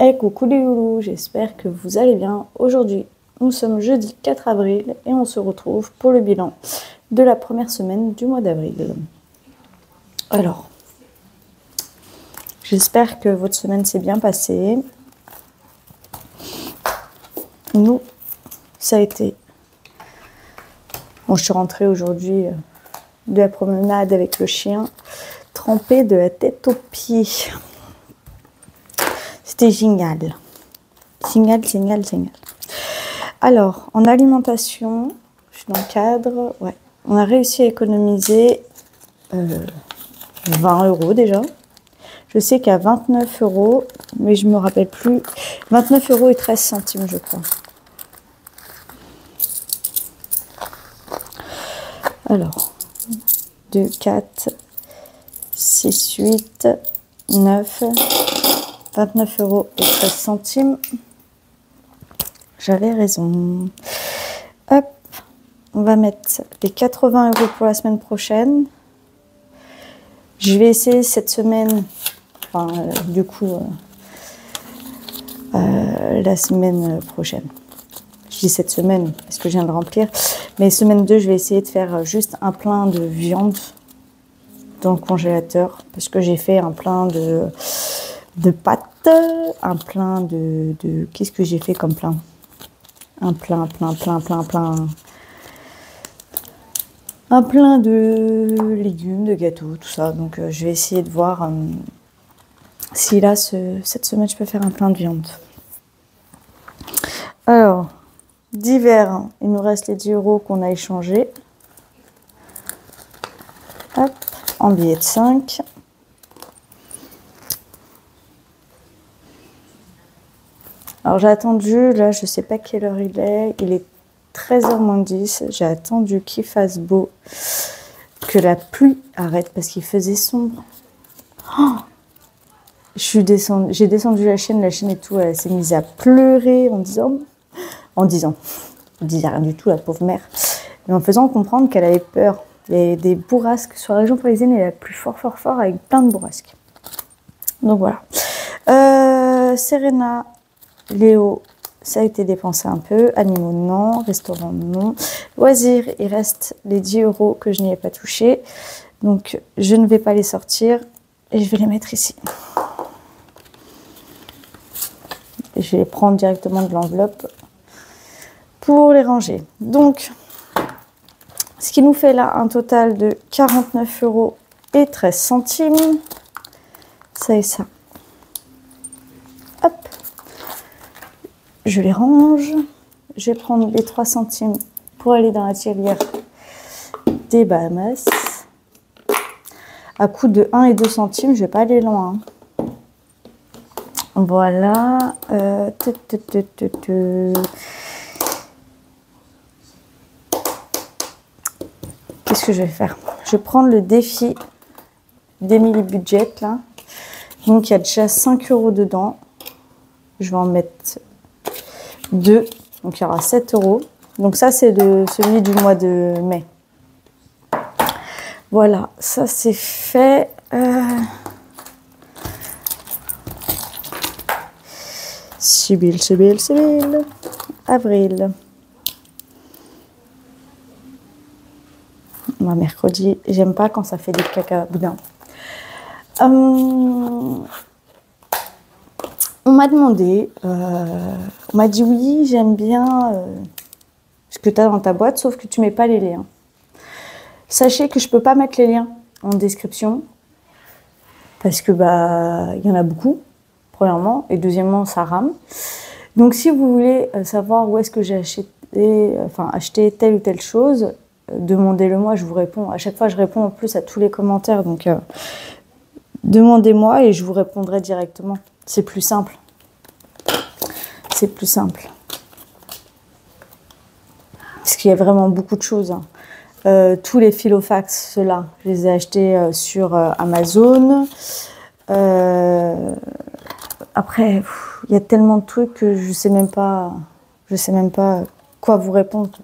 Hey, coucou les loulous, j'espère que vous allez bien. Aujourd'hui, nous sommes jeudi 4 avril et on se retrouve pour le bilan de la première semaine du mois d'avril. Alors, j'espère que votre semaine s'est bien passée. Nous, ça a été... Bon, je suis rentrée aujourd'hui de la promenade avec le chien, trempée de la tête aux pieds. C'était génial. Génial. Alors, en alimentation, je suis dans le cadre. Ouais, on a réussi à économiser 20 € déjà. Je sais qu'à 29 €, mais je me rappelle plus. 29 € et 13 centimes, je crois. Alors, 2, 4, 6, 8, 9, 29 € et 13 centimes. J'avais raison. Hop, on va mettre les 80 € pour la semaine prochaine. Je vais essayer cette semaine, enfin, la semaine prochaine. Je dis cette semaine parce que je viens de remplir. Mais semaine 2, je vais essayer de faire juste un plein de viande dans le congélateur. Parce que j'ai fait un plein de pâtes, un plein de... Qu'est-ce que j'ai fait comme plein? Un plein. Un plein de légumes, de gâteaux, tout ça. Donc je vais essayer de voir si là, cette semaine, je peux faire un plein de viande. Alors, d'hiver, il nous reste les 10 € qu'on a échangés. Hop, en billets de 5. Alors j'ai attendu, là je sais pas quelle heure il est 13h moins 10, j'ai attendu qu'il fasse beau, que la pluie arrête parce qu'il faisait sombre. Oh, j'ai descendu la chaîne et tout, elle s'est mise à pleurer on disait rien du tout la pauvre mère, mais en faisant comprendre qu'elle avait peur. Il y a des bourrasques sur la région parisienne, il y a plus fort avec plein de bourrasques. Donc voilà. Serena, Léo, ça a été dépensé un peu. Animaux, non. Restaurant, non. Loisirs, il reste les 10 € que je n'y ai pas touché. Donc, je ne vais pas les sortir et je vais les mettre ici. Et je vais les prendre directement de l'enveloppe pour les ranger. Donc, ce qui nous fait là un total de 49 € et 13 centimes. Ça et ça. Hop. Je les range. Je vais prendre les 3 centimes pour aller dans la tirelire des Bahamas. À coût de 1 et 2 centimes, je ne vais pas aller loin. Voilà. Qu'est-ce que je vais faire? Je vais prendre le défi d'Emily Budget là. Donc il y a déjà 5 € dedans. Je vais en mettre 2. Donc il y aura 7 €. Donc ça c'est celui du mois de mai. Voilà, ça c'est fait. Sibylle. Avril. Mercredi, j'aime pas quand ça fait des caca boudin. On m'a demandé, on m'a dit oui, j'aime bien ce que tu as dans ta boîte, sauf que tu mets pas les liens. Sachez que je peux pas mettre les liens en description parce que il y en a beaucoup, premièrement, et deuxièmement, ça rame. Donc si vous voulez savoir où est-ce que j'ai acheté telle ou telle chose, demandez-le moi, je vous réponds. À chaque fois, je réponds en plus à tous les commentaires, donc demandez-moi et je vous répondrai directement. C'est plus simple. C'est plus simple. Parce qu'il y a vraiment beaucoup de choses. Hein. Tous les Filofax, ceux-là, je les ai achetés sur Amazon. Après, il y a tellement de trucs que je sais même pas quoi vous répondre.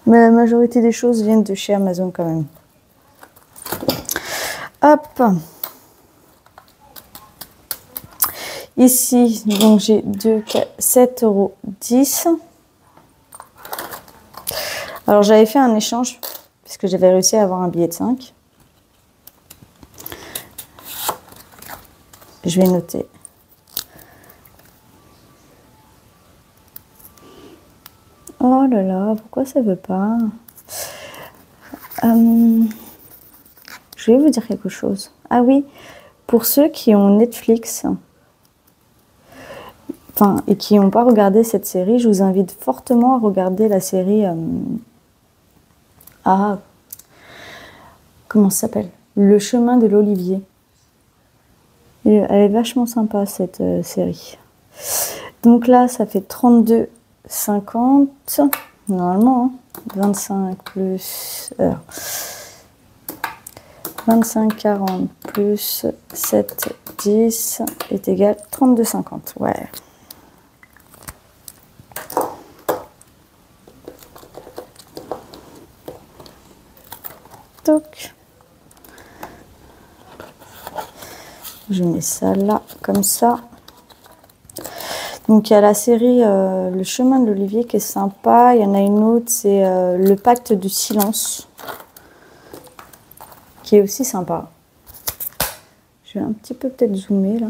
Mais la majorité des choses viennent de chez Amazon quand même. Hop. Ici, donc j'ai 7,10 €. Alors j'avais fait un échange, puisque j'avais réussi à avoir un billet de 5. Je vais noter. Oh là là, pourquoi ça veut pas? Je vais vous dire quelque chose. Ah oui, pour ceux qui ont Netflix, enfin, et qui n'ont pas regardé cette série, je vous invite fortement à regarder la série. Comment ça s'appelle? Le chemin de l'Olivier. Elle est vachement sympa cette série. Donc là, ça fait 32,50 normalement. Hein, 25 plus 25,40 plus 7,10 est égal 32,50. Ouais. Donc, je mets ça là, comme ça. Donc, il y a la série Le chemin de l'Olivier qui est sympa. Il y en a une autre, c'est Le pacte du silence, qui est aussi sympa. Je vais un petit peu peut-être zoomer là.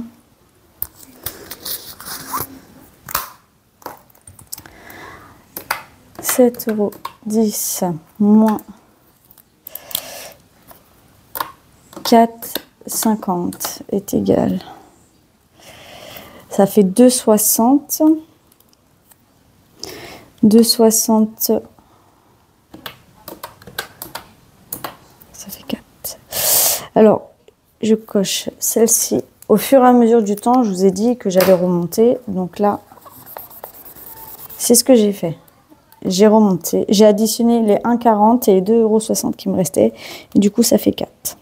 « 7,10 € moins 4,50 est égal. Ça fait 2,60. 2,60. Ça fait 4. Alors, je coche celle-ci. Au fur et à mesure du temps, je vous ai dit que j'allais remonter. Donc là, c'est ce que j'ai fait. J'ai remonté. J'ai additionné les 1,40 et les 2,60 € qui me restaient. Et du coup, ça fait 4.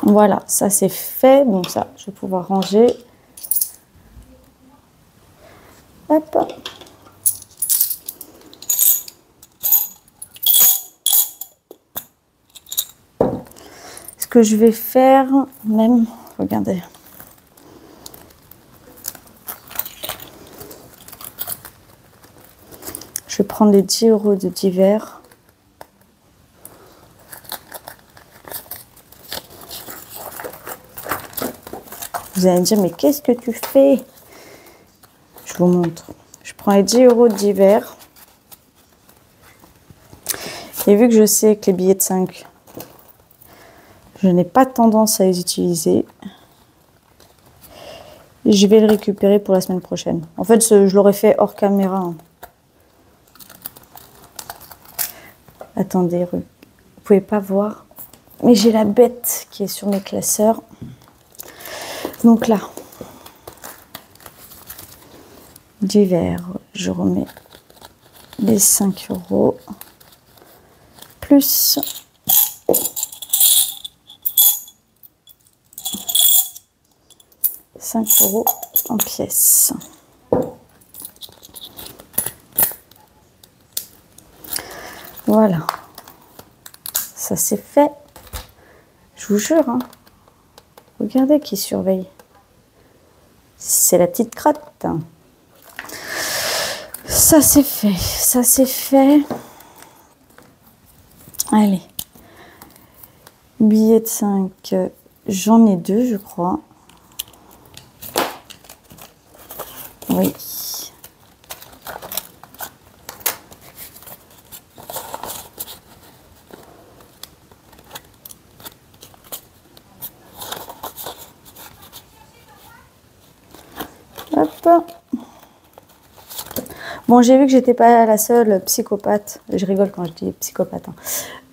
Voilà, ça c'est fait. Donc ça, je vais pouvoir ranger. Hop. Ce que je vais faire, même, regardez. Je vais prendre les 10 € de divers. Vous allez me dire, mais qu'est-ce que tu fais? Je vous montre. Je prends les 10 € de divers. Et vu que je sais que les billets de 5, je n'ai pas tendance à les utiliser, je vais le récupérer pour la semaine prochaine. En fait, je l'aurais fait hors caméra. Hein. Attendez, vous pouvez pas voir, mais j'ai la bête qui est sur mes classeurs. Donc là, divers, je remets les 5 € plus 5 € en pièces. Voilà, ça c'est fait. Je vous jure, hein. Regardez qui surveille. C'est la petite crotte. Ça c'est fait, ça c'est fait. Allez, billet de 5, j'en ai 2 je crois. Oui. Hop. Bon, j'ai vu que j'étais pas la seule psychopathe, je rigole quand je dis psychopathe,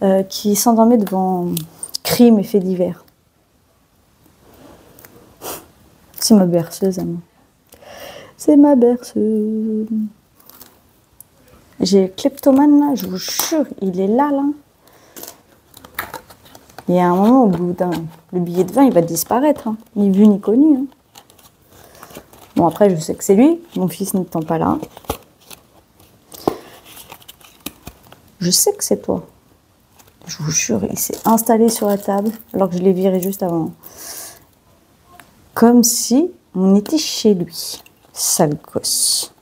hein, qui s'endormait devant crimes et faits divers. C'est ma berceuse, à moi. C'est ma berceuse. J'ai le kleptomane là, je vous jure, il est là, là. Il y a un moment, au bout d'un... Le billet de 20, il va disparaître, hein. Ni vu ni connu. Hein. Bon, après, je sais que c'est lui. Mon fils n'étant pas là. Je sais que c'est toi. Je vous jure, il s'est installé sur la table alors que je l'ai viré juste avant. Comme si On était chez lui. Sale gosse.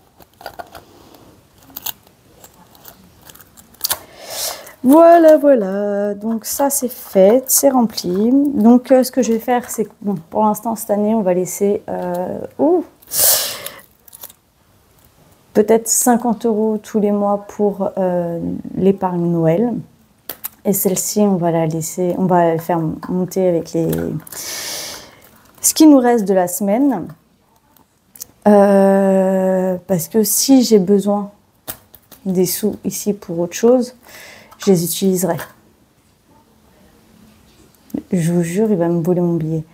Voilà, voilà. Donc ça, c'est fait. C'est rempli. Donc, ce que je vais faire, c'est que, bon, pour l'instant, cette année, on va laisser... peut-être 50 € tous les mois pour l'épargne Noël. Et celle-ci, on va la laisser, on va la faire monter avec ce qui nous reste de la semaine. Parce que si j'ai besoin des sous ici pour autre chose, je les utiliserai. Je vous jure, il va me voler mon billet.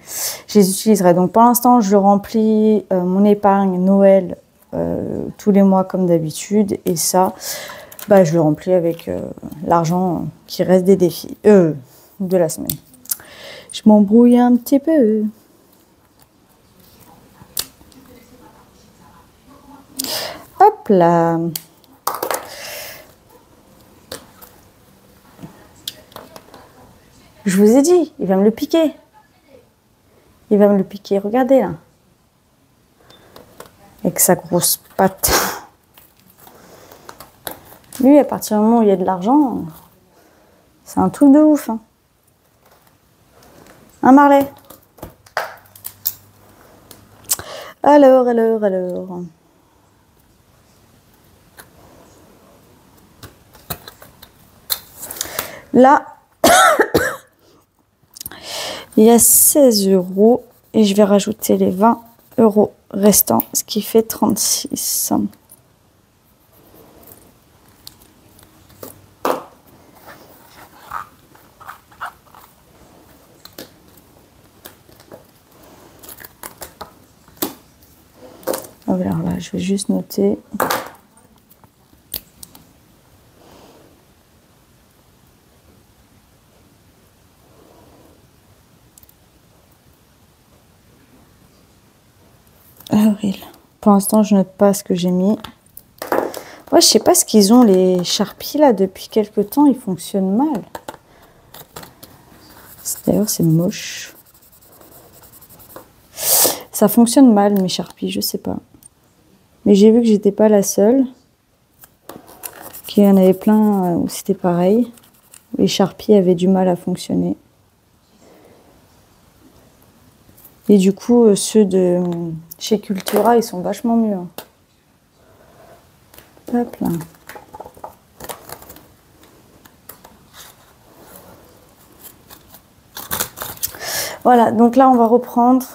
Je les utiliserai. Donc pour l'instant, je remplis mon épargne Noël tous les mois comme d'habitude, et ça, bah, je le remplis avec l'argent qui reste des défis de la semaine. Je m'embrouille un petit peu. Hop là. Je vous ai dit, il va me le piquer. Il va me le piquer, regardez là. Avec sa grosse patte. Lui, à partir du moment où il y a de l'argent, c'est un truc de ouf. Hein, Marley? Alors. Là, il y a 16 € et je vais rajouter les 20 € restants, ce qui fait 36. Alors là, je vais juste noter. Avril. Pour l'instant, je note pas ce que j'ai mis. Ouais, je sais pas ce qu'ils ont, les Sharpies là, depuis quelques temps, ils fonctionnent mal. D'ailleurs, c'est moche. Ça fonctionne mal, mes Sharpies, je sais pas. Mais j'ai vu que j'étais pas la seule. Qu'il y en avait plein où c'était pareil. Les Sharpies avaient du mal à fonctionner. Et du coup, ceux de chez Cultura, ils sont vachement mieux. Hein. Hop là. Voilà, donc là, on va reprendre.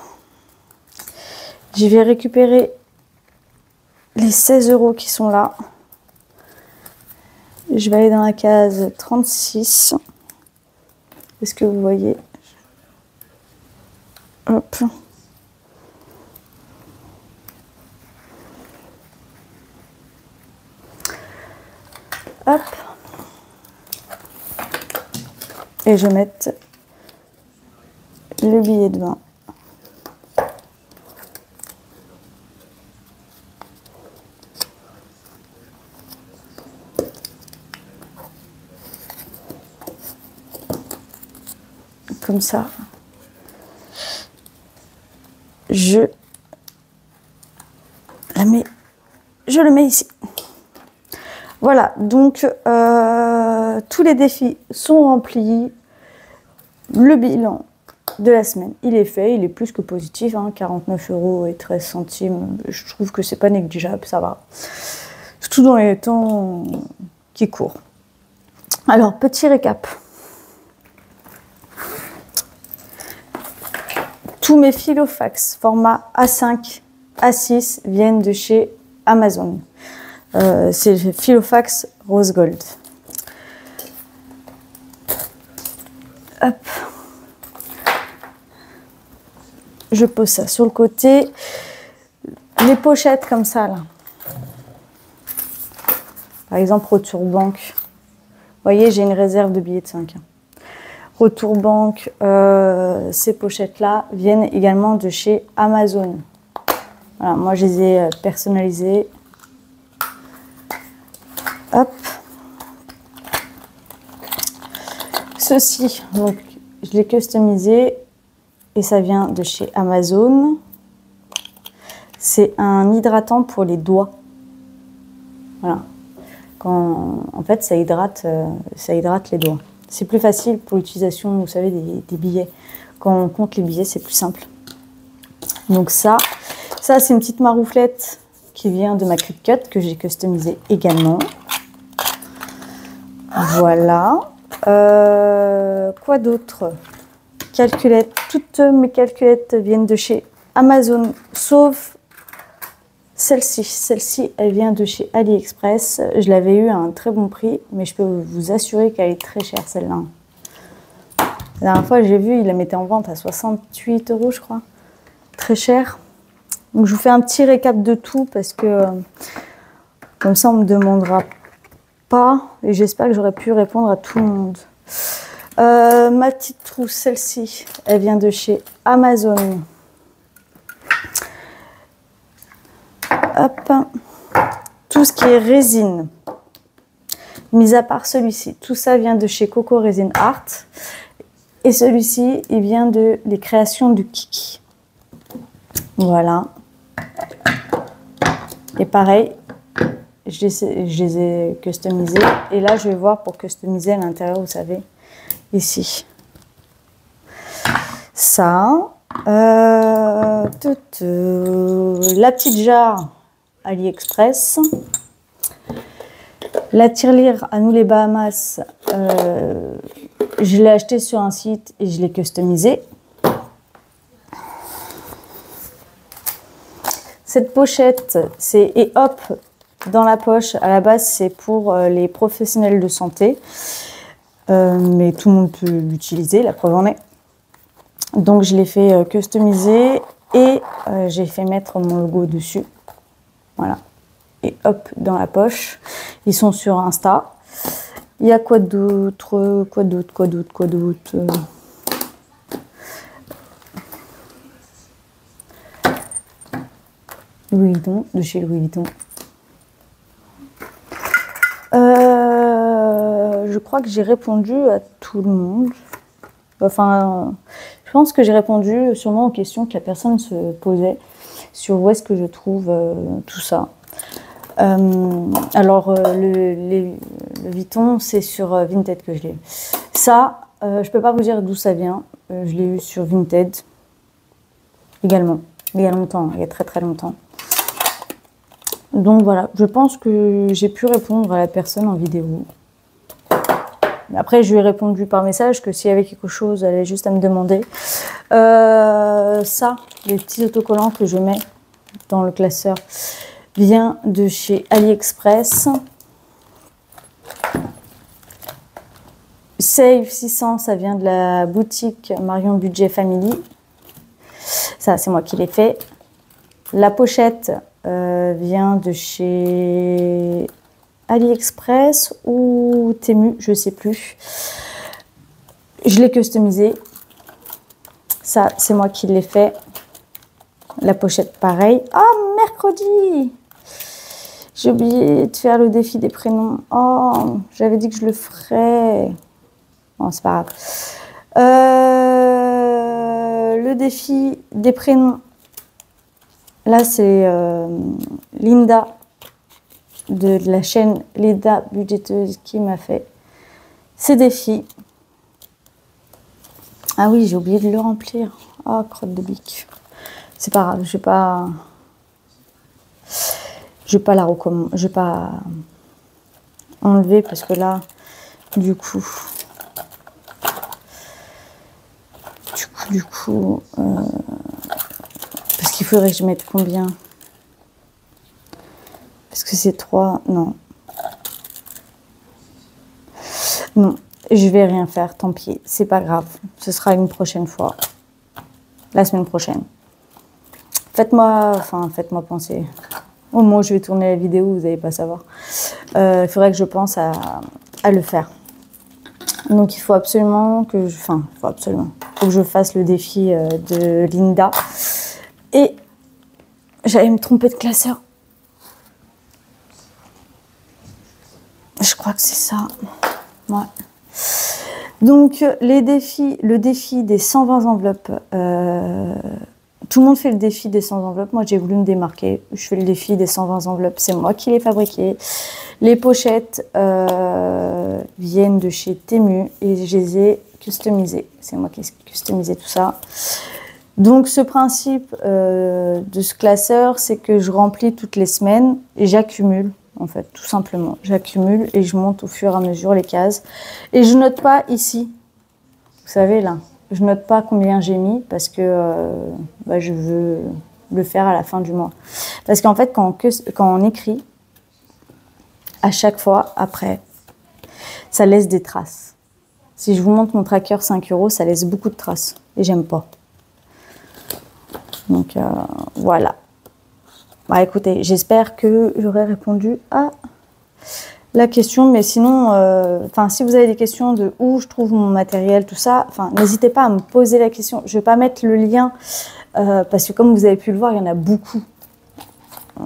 Je vais récupérer les 16 € qui sont là. Je vais aller dans la case 36. Est-ce que vous voyez? Hop. Hop. Et je vais mettre le billet de 20. Comme ça. Je le mets ici. Voilà, donc tous les défis sont remplis. Le bilan de la semaine, il est fait, il est plus que positif, hein, 49 € et 13 centimes. Je trouve que c'est pas négligeable, ça va. Surtout dans les temps qui courent. Alors, petit récap. Tous mes filofax format A5, A6 viennent de chez Amazon. C'est le filofax Rose Gold. Hop. Je pose ça sur le côté. Les pochettes comme ça, là. Par exemple, Retour Banque. Vous voyez, j'ai une réserve de billets de 5. Retour Banque, ces pochettes-là viennent également de chez Amazon. Voilà, moi, je les ai personnalisées. Hop. Ceci, donc, je l'ai customisé et ça vient de chez Amazon. C'est un hydratant pour les doigts. Voilà. En fait, ça hydrate les doigts. C'est plus facile pour l'utilisation, vous savez, des billets. Quand on compte les billets, c'est plus simple. Donc ça c'est une petite marouflette qui vient de ma Cricut que j'ai customisée également. Voilà. Quoi d'autre? Calculettes. Toutes mes calculettes viennent de chez Amazon, sauf celle-ci. Celle-ci, elle vient de chez AliExpress. Je l'avais eu à un très bon prix, mais je peux vous assurer qu'elle est très chère, celle-là. La dernière fois, j'ai vu, il la mettait en vente à 68 €, je crois. Très cher. Donc, je vous fais un petit récap de tout parce que comme ça, on ne me demandera pas. Et j'espère que j'aurai pu répondre à tout le monde. Ma petite trousse, celle-ci, elle vient de chez Amazon. Hop. Tout ce qui est résine, mis à part celui-ci, tout ça vient de chez Coco Resin Art. Et celui-ci, il vient de les créations du Kiki. Voilà. Et pareil, je les ai customisés. Et là, je vais voir pour customiser à l'intérieur, vous savez, ici. Ça. La petite jarre AliExpress. La tirelire à nous les Bahamas, je l'ai acheté sur un site et je l'ai customisé. Cette pochette, c'est et hop dans la poche. À la base, c'est pour les professionnels de santé, mais tout le monde peut l'utiliser. La preuve en est. Donc, je l'ai fait customiser et j'ai fait mettre mon logo dessus. Voilà. Et hop, dans la poche. Ils sont sur Insta. Il y a quoi d'autre? Louis Vuitton, de chez Louis Vuitton. Je crois que j'ai répondu à tout le monde. Enfin, je pense que j'ai répondu sûrement aux questions que la personne se posait sur où est-ce que je trouve tout ça. Alors, le Vuitton, c'est sur Vinted que je l'ai eu. Ça, je peux pas vous dire d'où ça vient. Je l'ai eu sur Vinted également. Il y a longtemps, il y a très très longtemps. Donc voilà, je pense que j'ai pu répondre à la personne en vidéo. Après, je lui ai répondu par message que s'il y avait quelque chose, elle avait juste à me demander. Ça, les petits autocollants que je mets dans le classeur, vient de chez AliExpress. Save 600, ça vient de la boutique Marion Budget Family. Ça, c'est moi qui l'ai fait. La pochette vient de chez AliExpress ou Temu, je sais plus. Je l'ai customisé. Ça, c'est moi qui l'ai fait. La pochette, pareil. Ah, mercredi! J'ai oublié de faire le défi des prénoms. Oh, j'avais dit que je le ferais. Bon, c'est pas grave. Le défi des prénoms. Là, c'est Linda de la chaîne Linda Budgeteuse qui m'a fait ces défis. Ah oui, j'ai oublié de le remplir. Oh, crotte de bique. C'est pas grave, je vais pas la recommander, je vais pas enlever parce que là, du coup, parce qu'il faudrait que je mette combien? Parce que c'est 3, non. Non, je vais rien faire, tant pis, c'est pas grave. Ce sera une prochaine fois, la semaine prochaine. Faites-moi penser. Au moment où je vais tourner la vidéo, vous n'allez pas savoir. Il faudrait que je pense à le faire. Donc il faut absolument que faut que je fasse le défi de Linda. Et j'allais me tromper de classeur. Je crois que c'est ça. Ouais. Donc le défi des 120 enveloppes Tout le monde fait le défi des 100 enveloppes. Moi, j'ai voulu me démarquer. Je fais le défi des 120 enveloppes. C'est moi qui les fabriquées. Les pochettes viennent de chez Temu et je les ai customisées. C'est moi qui ai customisé tout ça. Donc, ce principe de ce classeur, c'est que je remplis toutes les semaines et j'accumule, en fait, tout simplement. J'accumule et je monte au fur et à mesure les cases. Et je note pas ici. Vous savez, là. Je note pas combien j'ai mis parce que je veux le faire à la fin du mois. Parce qu'en fait, quand on écrit, à chaque fois, après, ça laisse des traces. Si je vous montre mon tracker 5 €, ça laisse beaucoup de traces. Et j'aime pas. Donc, voilà. Bah, écoutez, j'espère que j'aurai répondu à la question, mais sinon, si vous avez des questions de où je trouve mon matériel, tout ça, n'hésitez pas à me poser la question. Je vais pas mettre le lien parce que comme vous avez pu le voir, il y en a beaucoup.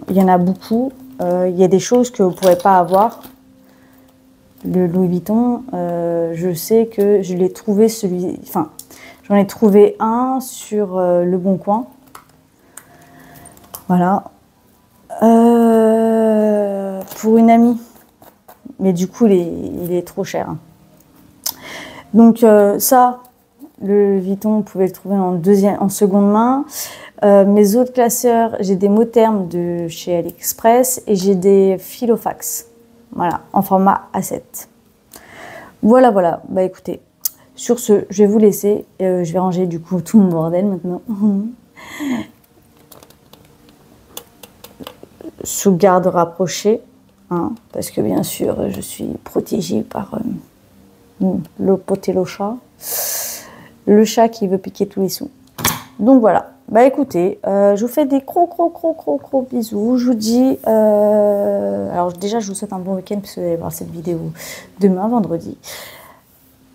Il y en a beaucoup. Il y a des choses que vous ne pourrez pas avoir. Le Louis Vuitton, je sais que je l'ai trouvé j'en ai trouvé un sur Le Bon Coin. Voilà. Pour une amie. Mais du coup, il est trop cher. Donc ça, le Vuitton, vous pouvez le trouver en seconde main. Mes autres classeurs, j'ai des mots termes de chez AliExpress et j'ai des Filofax. Voilà, en format A7. Voilà, voilà. Bah écoutez, sur ce, je vais vous laisser. Je vais ranger du coup tout mon bordel maintenant. Sous garde rapprochée. Parce que bien sûr, je suis protégée par le poté chat, le chat qui veut piquer tous les sous. Donc voilà. Bah écoutez, je vous fais des gros bisous. Je vous dis, alors déjà, je vous souhaite un bon week-end puisque vous allez voir cette vidéo demain, vendredi.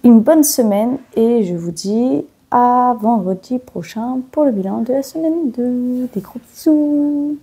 Une bonne semaine et je vous dis à vendredi prochain pour le bilan de la semaine 2. Des gros bisous.